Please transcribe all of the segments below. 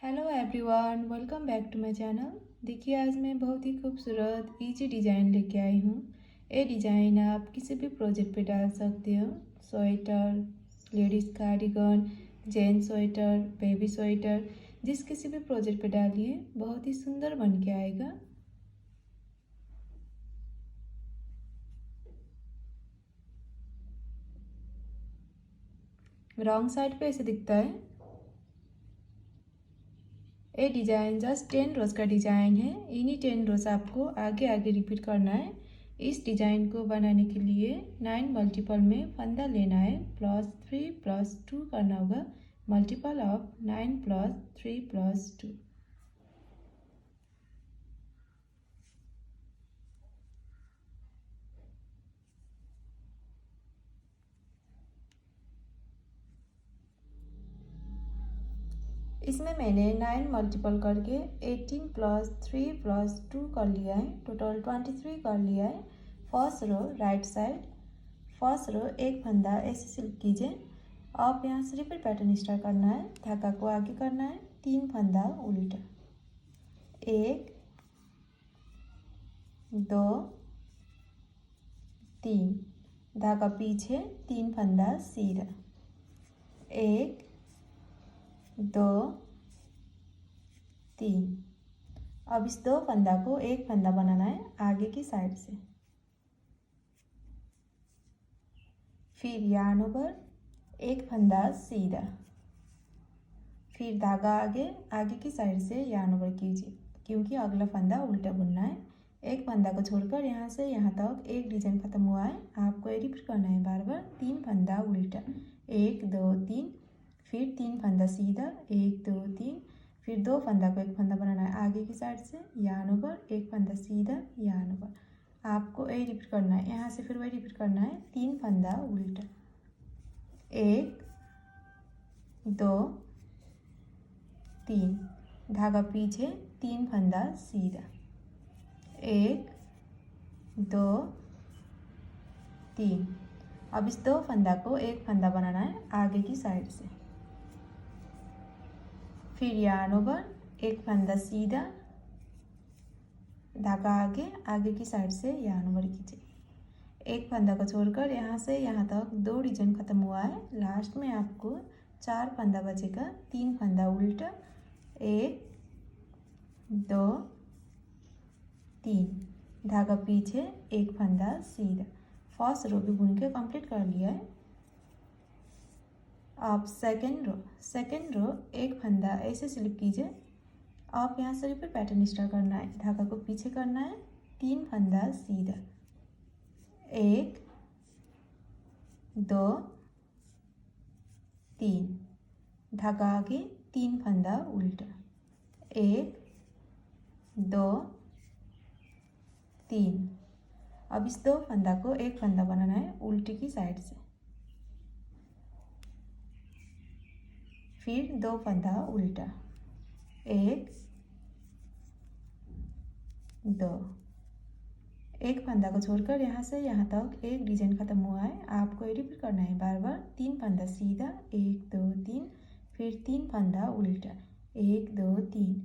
Hello everyone, welcome back to my channel. देखिए, आज मैं बहुत ही खूबसूरत इजी डिज़ाइन लेके आई हूँ। ये डिज़ाइन आप किसी भी प्रोजेक्ट पे डाल सकते हो। Sweater, ladies cardigan, gents sweater, baby sweater, जिस किसी भी प्रोजेक्ट पे डालिए बहुत ही सुंदर बन के आएगा। रॉन्ग साइड पे ऐसे दिखता है। ये डिज़ाइन जस्ट 10 रोज़ का डिज़ाइन है। इन्हीं 10 रोज़ आपको आगे आगे रिपीट करना है। इस डिज़ाइन को बनाने के लिए 9 मल्टीपल में फंदा लेना है, +3 +2 करना होगा, मल्टीपल ऑफ 9 +3 +2। इसमें मैंने 9 मल्टीपल करके 18 +3 +2 कर लिया है, टोटल 23 कर लिया है। First row right side, first row एक फंदा ऐसे सिल्क कीजिए। आप यहाँ से रिपीट पैटर्न स्टार्ट करना है, धागा को आगे करना है, 3 फंदा उल्टा, 1 2 3, धागा पीछे, 3 फंदा सीधा, 1 2 3। अब इस 2 फंदा को एक फंदा बनाना है आगे की साइड से। फिर यार्न ओवर, एक फंदा सीधा, फिर धागा आगे की साइड से यार्न ओवर कीजिए, क्योंकि अगला फंदा उल्टा बुनना है। एक फंदा को छोड़कर यहाँ से यहाँ तक एक डिजाइन खत्म हुआ है, आपको रिपीट करना है बार बार। 3 फंदा उल्टा, 1 2 3, फिर 3 फंदा सीधा, 1 2 3, फिर 2 फंदा को एक फंदा बनाना है आगे की साइड से, यार्न ओवर, एक फंदा सीधा, यार्न ओवर। आपको ये रिपीट करना है, यहाँ से फिर वही रिपीट करना है। 3 फंदा उल्टा, 1 2 3, धागा पीछे, 3 फंदा सीधा, 1 2 3। अब इस 2 फंदा को एक फंदा बनाना है आगे की साइड से। फिर यार्न ओवर, एक फंदा सीधा, धागा आगे की साइड से यार्न ओवर कीजिए। एक फंदा को छोड़कर यहाँ से यहाँ तक 2 डिजाइन खत्म हुआ है। लास्ट में आपको 4 फंदा बचेगा, 3 फंदा उल्टा, 1 2 3, धागा पीछे, एक फंदा सीधा। फर्स्ट रो भी बुन के कंप्लीट कर लिया है। आप सेकेंड रो एक फंदा ऐसे स्लिप कीजिए। आप यहाँ से रिपीट पैटर्न स्टार्ट करना है, धागा को पीछे करना है, 3 फंदा सीधा, 1 2 3, धागा आगे, 3 फंदा उल्टा, 1 2 3। अब इस 2 फंदा को एक फंदा बनाना है उल्टी की साइड से। फिर 2 फंदा उल्टा, 1 2, एक फंदा को छोड़कर यहाँ से यहाँ तक एक डिजाइन खत्म हुआ है, आपको रिपीट करना है बार बार। 3 फंदा सीधा, 1 2 3, फिर 3 फंदा उल्टा, 1 2 3,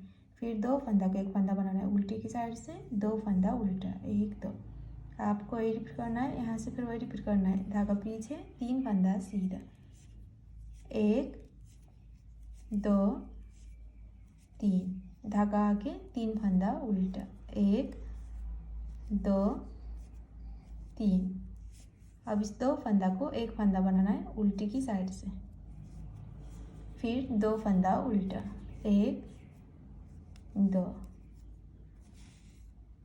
फिर 2 फंदा को एक फंदा बनाना है उल्टी की साइड से, 2 फंदा उल्टा, 1 2। आपको ये रिपीट करना है, यहाँ से फिर वही रिपीट करना है, धागा पीछे, 3 फंदा सीधा, 1 2 3, धागा आगे, 3 फंदा उल्टा, 1 2 3। अब इस 2 फंदा को एक फंदा बनाना है उल्टी की साइड से। फिर 2 फंदा उल्टा, 1 2,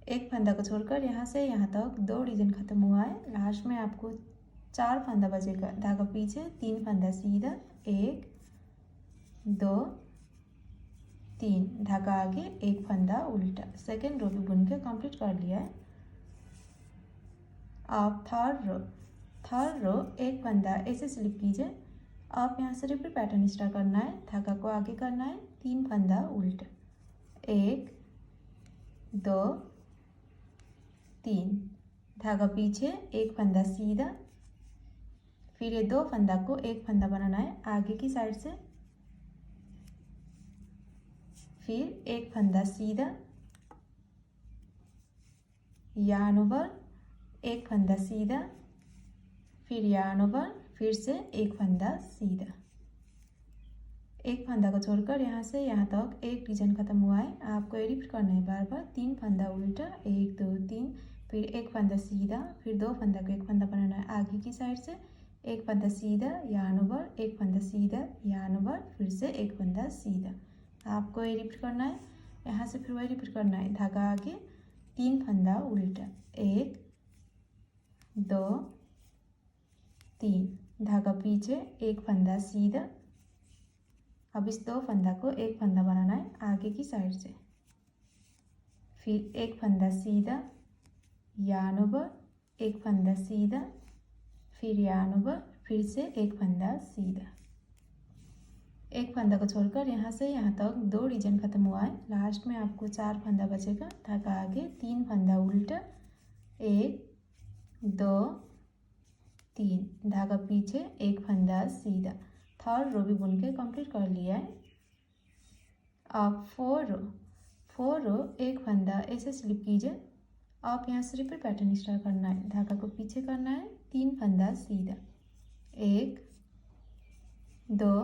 एक फंदा को छोड़कर यहाँ से यहाँ तक 2 डिजाइन खत्म हुआ है। लास्ट में आपको 4 फंदा बचेगा, धागा पीछे, 3 फंदा सीधा, 1 2 3, धागा आगे, एक फंदा उल्टा। सेकेंड रो भी बुन के कंप्लीट कर लिया है। आप थर्ड रो एक फंदा ऐसे स्लिप कीजिए। आप यहाँ से रिपीट पैटर्न स्टार्ट करना है, धागा को आगे करना है, 3 फंदा उल्टा, 1 2 3, धागा पीछे, एक फंदा सीधा, फिर ये 2 फंदा को एक फंदा बनाना है आगे की साइड से। फिर एक फंदा सीधा, यार्न ओवर, एक फंदा सीधा, फिर यार्न ओवर, फिर से एक फंदा सीधा। एक फंदा को छोड़कर यहाँ से यहाँ तक एक डिजाइन खत्म हुआ है। आपको ये रिपीट करना है बार बार। 3 फंदा उल्टा, 1 2 3, फिर एक फंदा सीधा, फिर 2 फंदा को एक फंदा बनाना है आगे की साइड से, एक फंदा सीधा, यार्न ओवर, एक फंदा सीधा, यार्न ओवर, फिर से एक फंदा सीधा। आपको ये रिपीट करना है। यहाँ से फिर वही रिपीट करना है। धागा आगे, 3 फंदा उल्टा, 1 2 3, धागा पीछे, एक फंदा सीधा। अब इस 2 फंदा को एक फंदा बनाना है आगे की साइड से, फिर एक फंदा सीधा, यार्न ओवर, एक फंदा सीधा, फिर यार्न ओवर, फिर से एक फंदा सीधा। एक फंदा को छोड़कर यहाँ से यहाँ तक 2 डिजाइन खत्म हुआ है। लास्ट में आपको 4 फंदा बचेगा। धागा आगे, 3 फंदा उल्टा, 1 2 3, धागा पीछे, एक फंदा सीधा। थर्ड रो भी बुन के कंप्लीट कर लिया है। अब 4 रो एक फंदा ऐसे स्लिप कीजिए। आप यहाँ से रिपीट पैटर्न स्टार्ट करना है। धागा को पीछे करना है, 3 फंदा सीधा, 1 2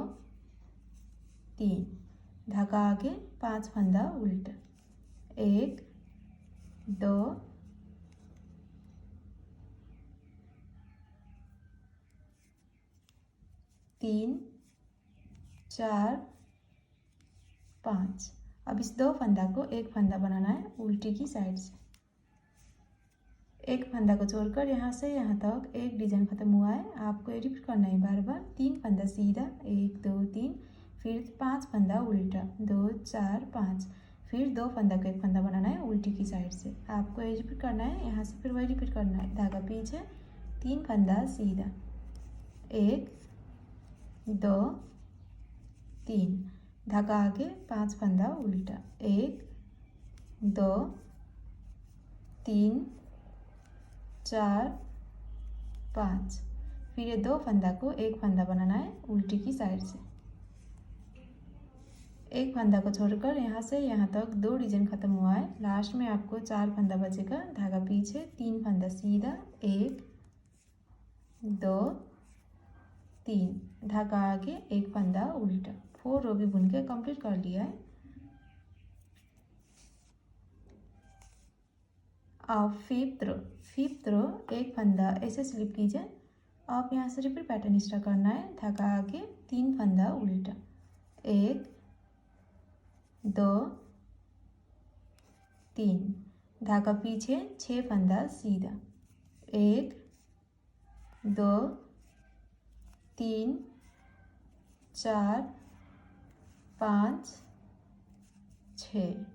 3, धागा आगे, 5 फंदा उल्टा, 1 2 3 4 5। अब इस 2 फंदा को एक फंदा बनाना है उल्टी की साइड से। एक फंदा को छोड़कर यहाँ से यहाँ तक एक डिजाइन खत्म हुआ है। आपको ये रिपीट करना है बार बार। 3 फंदा सीधा, 1 2 3, फिर 5 फंदा उल्टा, 2 4 5, फिर 2 फंदा को एक फंदा बनाना है उल्टी की साइड से। आपको ये रिपीट करना है। यहाँ से फिर वही रिपीट करना है। धागा पीछे, 3 फंदा सीधा, 1 2 3, धागा आगे, 5 फंदा उल्टा, 1 2 3 4 5, फिर ये 2 फंदा को एक फंदा बनाना है उल्टी की साइड से। एक फंदा को छोड़कर यहाँ से यहाँ तक 2 डिजाइन खत्म हुआ है। लास्ट में आपको 4 फंदा बचेगा। धागा पीछे, 3 फंदा सीधा, 1 2 3, धागा आगे, एक फंदा उल्टा। 4 रो भी बुन के कंप्लीट कर लिया है। अब फिफ्थ रो एक फंदा ऐसे स्लिप कीजिए। आप यहाँ से रिपीट पैटर्न स्टार्ट करना है। धागा आगे, 3 फंदा उल्टा, 1 2 3, धागा पीछे, 6 फंदा सीधा, 1 2 3 4 5 6।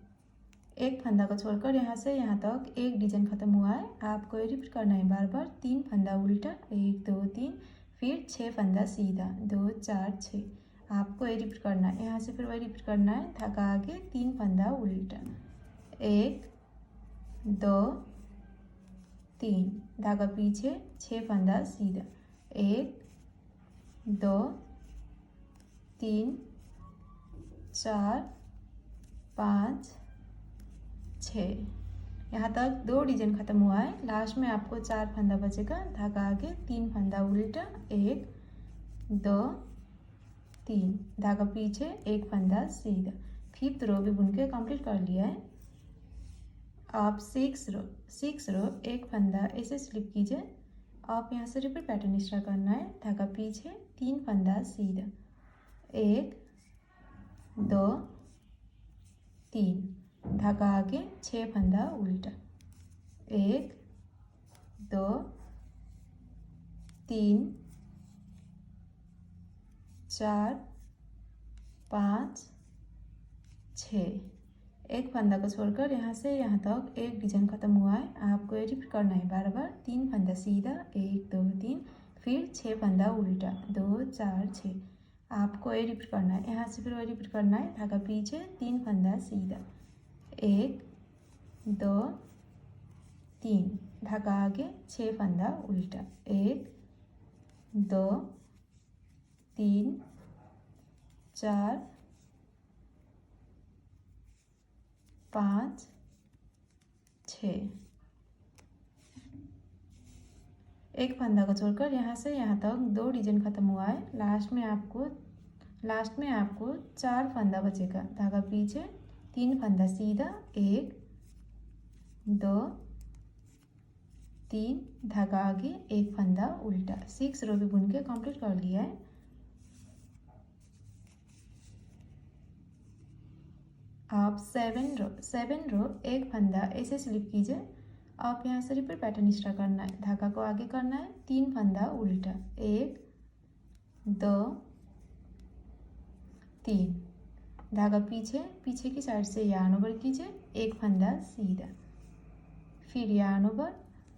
एक फंदा को छोड़कर यहाँ से यहाँ तक एक डिजाइन खत्म हुआ है। आपको ये रिपीट करना है बार बार। 3 फंदा उल्टा, 1 2 3, फिर 6 फंदा सीधा, 2 4 6। आपको ये रिपीट करना है। यहाँ से फिर वही रिपीट करना है। धागा आगे, 3 फंदा उल्टा, 1 2 3, धागा पीछे, 6 फंदा सीधा, 1 2 3 4 5 6। यहाँ तक 2 डिजाइन खत्म हुआ है। लास्ट में आपको 4 फंदा बचेगा। धागा आगे, 3 फंदा उल्टा, 1 2 3, धागा पीछे, एक फंदा सीधा। फिफ्थ रो भी बुन के कंप्लीट कर लिया है। आप 6 रो एक फंदा ऐसे स्लिप कीजिए। आप यहाँ से रिपीट पैटर्न स्टार्ट करना है। धागा पीछे, 3 फंदा सीधा, 1 2 3, धागा आगे, 6 फंदा उल्टा, 1 2 3 4 5 6। एक फंदा को छोड़कर यहाँ से यहाँ तक एक डिजाइन खत्म हुआ है। आपको ये रिपीट करना है बार बार। 3 फंदा सीधा, 1 2 3, फिर 6 फंदा उल्टा, 2 4 6। आपको ये रिपीट करना है। यहाँ से फिर वही रिपीट करना है। धागा पीछे, 3 फंदा सीधा, 1 2 3, धागा आगे, 6 फंदा उल्टा, 1 2 3 4 5 6। एक फंदा को छोड़कर यहाँ से यहाँ तक 2 डिजाइन खत्म हुआ है। लास्ट में आपको 4 फंदा बचेगा। धागा पीछे, 3 फंदा सीधा, 1 2 3, धागा आगे, 1 फंदा उल्टा। 6 रो भी बुन के कंप्लीट कर लिया है। आप 7 रो एक फंदा ऐसे स्लिप कीजिए। आप यहाँ से रिपीट पैटर्न स्टार्ट करना है। धागा को आगे करना है, 3 फंदा उल्टा, 1 2 3, धागा पीछे की साइड से yarn ओवर कीजिए, 1 फंदा सीधा, फिर yarn ओवर,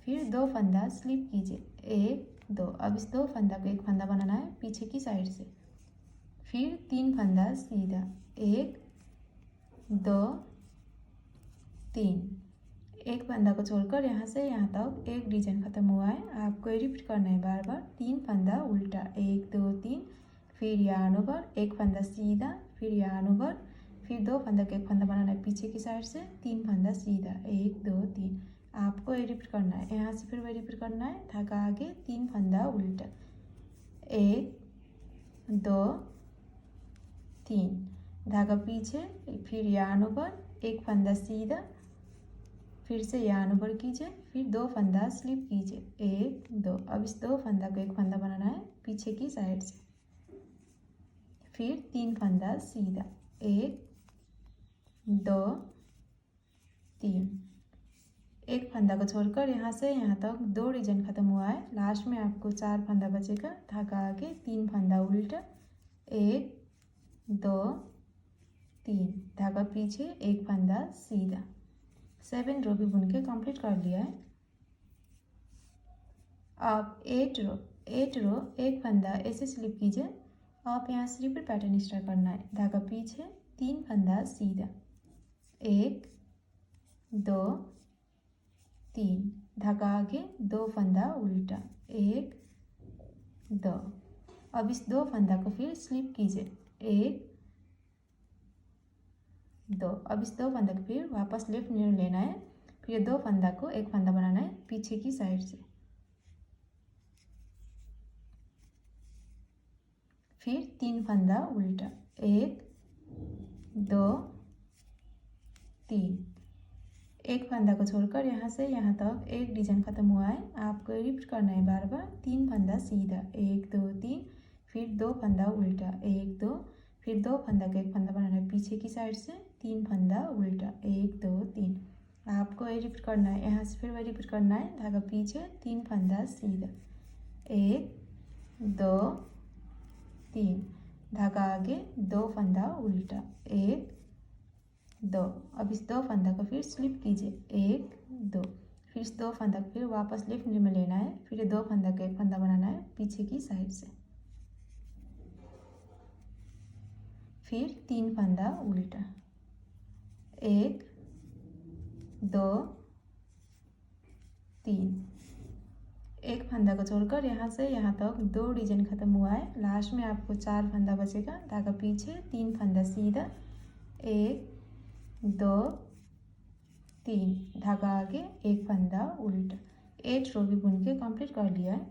फिर 2 फंदा स्लिप कीजिए, 1 2। अब इस 2 फंदा को 1 फंदा बनाना है पीछे की साइड से, फिर 3 फंदा सीधा, 1 2 3। एक फंदा को छोड़कर यहाँ से यहाँ तक एक डिजाइन खत्म हुआ है। आपको रिपीट करना है बार बार। 3 फंदा उल्टा, 1 2 3, फिर yarn ओवर, 1 फंदा सीधा, फिर yarn ओवर, फिर 2 फंदा के 1 फंदा बनाना है पीछे की साइड से, 3 फंदा सीधा, 1 2 3। आपको ये रिपीट करना है। यहाँ से फिर वही रिपीट करना है। धागा आगे, 3 फंदा उल्टा, 1 2 3, धागा पीछे, फिर yarn ओवर, 1 फंदा सीधा, फिर से yarn ओवर कीजिए, फिर 2 फंदा स्लिप कीजिए, 1 2। अब इस 2 फंदा को 1 फंदा बनाना है पीछे की साइड से, फिर 3 फंदा सीधा, 1 2 3। एक फंदा को छोड़कर यहाँ से यहाँ तक 2 डिजाइन खत्म हुआ है। लास्ट में आपको 4 फंदा बचेगा। धागा आगे, 3 फंदा उल्टा, 1 2 3, धागा पीछे, 1 फंदा सीधा। 7 रो भी बुन के कंप्लीट कर लिया है। आप 8 रो एक फंदा ऐसे स्लिप कीजिए। आप यहाँ से रिपीट पैटर्न स्टार्ट करना है। धागा पीछे, 3 फंदा सीधा, 1 2 3, धागा आगे, 2 फंदा उल्टा, 1 2। अब इस 2 फंदा को फिर स्लिप कीजिए, 1 2। अब इस 2 फंदा को फिर वापस लेफ्ट नीडल लेना है, फिर 2 फंदा को 1 फंदा बनाना है पीछे की साइड से, फिर 3 फंदा उल्टा, 1 2 3। एक फंदा को छोड़कर यहाँ से यहाँ तक एक डिजाइन खत्म हुआ है। आपको रिपीट करना है बार बार। 3 फंदा सीधा, 1 2 3, फिर 2 फंदा उल्टा, 1 2, फिर 2 फंदा का 1 फंदा बनाना है पीछे की साइड से, 3 फंदा उल्टा, 1 2 3। आपको ये रिपीट करना है। यहाँ से फिर वही रिपीट करना है। धागा पीछे, 3 फंदा सीधा, 1 2 3, धागा आगे, 2 फंदा उल्टा, 1 2। अब इस 2 फंदा को फिर स्लिप कीजिए, 1 2, फिर इस 2 फंदा को फिर वापस लेफ्ट नीडल में लेना है, फिर 2 फंदा का 1 फंदा बनाना है पीछे की साइड से, फिर 3 फंदा उल्टा, 1 2 3। एक फंदा को छोड़कर यहाँ से यहाँ तक 2 डिजाइन खत्म हुआ है। लास्ट में आपको 4 फंदा बचेगा। धागा पीछे, 3 फंदा सीधा, 1 2 3, धागा आगे, 1 फंदा उल्टा। 8 रो भी बुन के कंप्लीट कर लिया है।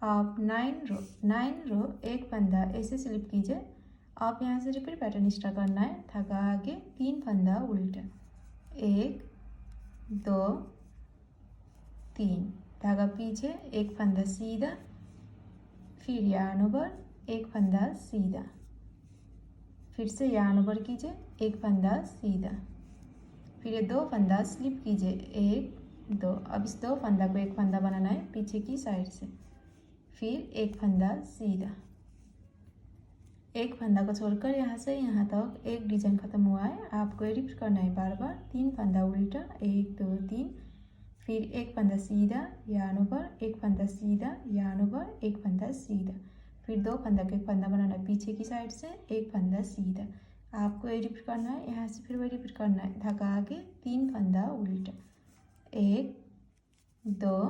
आप 9 रो एक फंदा ऐसे स्लिप कीजिए। आप यहाँ से रिपीट पैटर्न स्टार्ट करना है। धागा आगे, 3 फंदा उल्टा, 1 2 3, धागा पीछे, 1 फंदा सीधा, फिर yarn ओवर, 1 फंदा सीधा, फिर से yarn ओवर कीजिए, 1 फंदा सीधा, फिर ये 2 फंदा स्लिप कीजिए, 1 2। अब इस 2 फंदा को 1 फंदा बनाना है पीछे की साइड से, फिर 1 फंदा सीधा। एक फंदा को छोड़कर यहाँ से यहाँ तक एक डिजाइन खत्म हुआ है। आपको रिपीट करना है बार बार। 3 फंदा उल्टा, 1 2 3, फिर 1 फंदा सीधा, yarn ओवर, 1 फंदा सीधा, yarn ओवर, 1 फंदा सीधा, फिर 2 फंदा का 1 फंदा बनाना है पीछे की साइड से, 1 फंदा सीधा। आपको ये रिपीट करना है। यहाँ से फिर वही रिपीट करना है। धागा आगे, 3 फंदा उल्टा, 1 2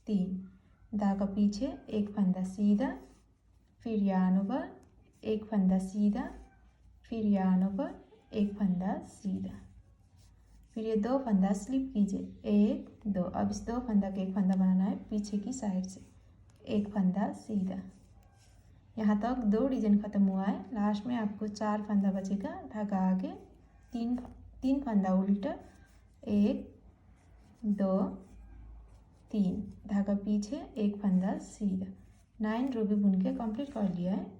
3, धागा पीछे, 1 फंदा सीधा, फिर yarn ओवर, एक फंदा सीधा, फिर यहाँ पर एक फंदा सीधा, फिर ये 2 फंदा स्लिप कीजिए, 1 2। अब इस 2 फंदा के एक फंदा बनाना है पीछे की साइड से, एक फंदा सीधा। यहाँ तक 2 डिजाइन खत्म हुआ है। लास्ट में आपको 4 फंदा बचेगा। धागा आगे, 3 फंदा उल्टा, 1 2 3, धागा पीछे, एक फंदा सीधा। 9 रो भी बुन के कंप्लीट कर लिया है।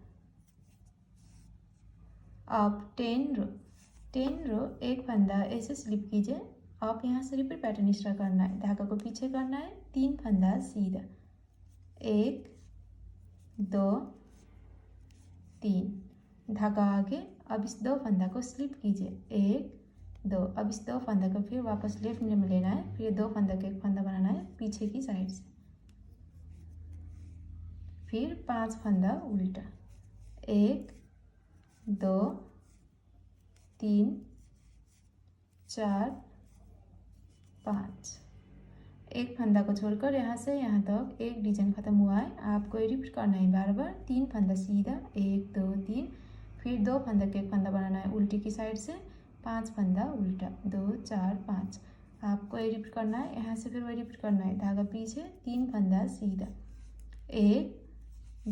अब 10 रो एक फंदा ऐसे स्लिप कीजिए। आप यहाँ से रिपीट पैटर्न स्टार्ट करना है, धागा को पीछे करना है, 3 फंदा सीधा, 1 2 3, धागा आगे। अब इस 2 फंदा को स्लिप कीजिए, 1 2। अब इस 2 फंदा को फिर वापस लेफ्ट में लेना है, फिर 2 फंदा का एक फंदा बनाना है पीछे की साइड से, फिर 5 फंदा उल्टा, 1 2 3 4 5। एक फंदा को छोड़कर यहाँ से यहाँ तक एक डिजाइन खत्म हुआ है। आपको ये रिपीट करना है बार बार। 3 फंदा सीधा, 1 2 3, फिर 2 फंदा के एक फंदा बनाना है उल्टी की साइड से, 5 फंदा उल्टा, 2 4 5। आपको ये रिपीट करना है। यहाँ से फिर वही रिपीट करना है, धागा पीछे, 3 फंदा सीधा, 1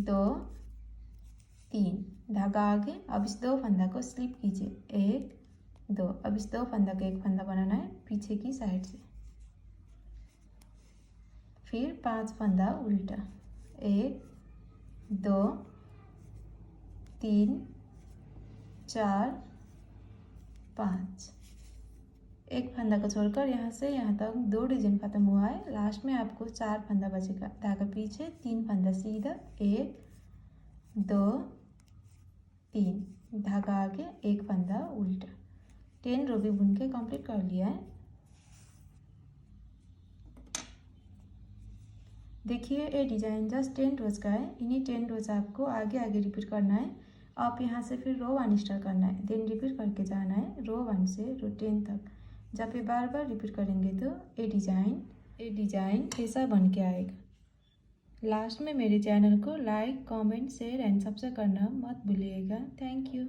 2 3, धागा आगे। अब इस 2 फंदा को स्लिप कीजिए, 1 2। अब इस 2 फंदा का एक फंदा बनाना है पीछे की साइड से, फिर 5 फंदा उल्टा, 1 2 3 4 5। एक फंदा को छोड़कर यहाँ से यहाँ तक 2 डिजाइन खत्म हुआ है। लास्ट में आपको 4 फंदा बचेगा। धागा पीछे, 3 फंदा सीधा, 1 2 3, धागा आगे, एक फंदा उल्टा। 10 रो भी बुन के कंप्लीट कर लिया है। देखिए ये डिजाइन जस्ट 10 रोज का है। इन्हीं 10 रोज आपको आगे आगे रिपीट करना है। आप यहाँ से फिर रो 1 स्टार्ट करना है, देन रिपीट करके जाना है रो 1 से रो 10 तक। जब ये बार बार रिपीट करेंगे तो ये डिजाइन ऐसा बन के आएगा। लास्ट में मेरे चैनल को like comment share and subscribe करना मत भूलिएगा। Thank you.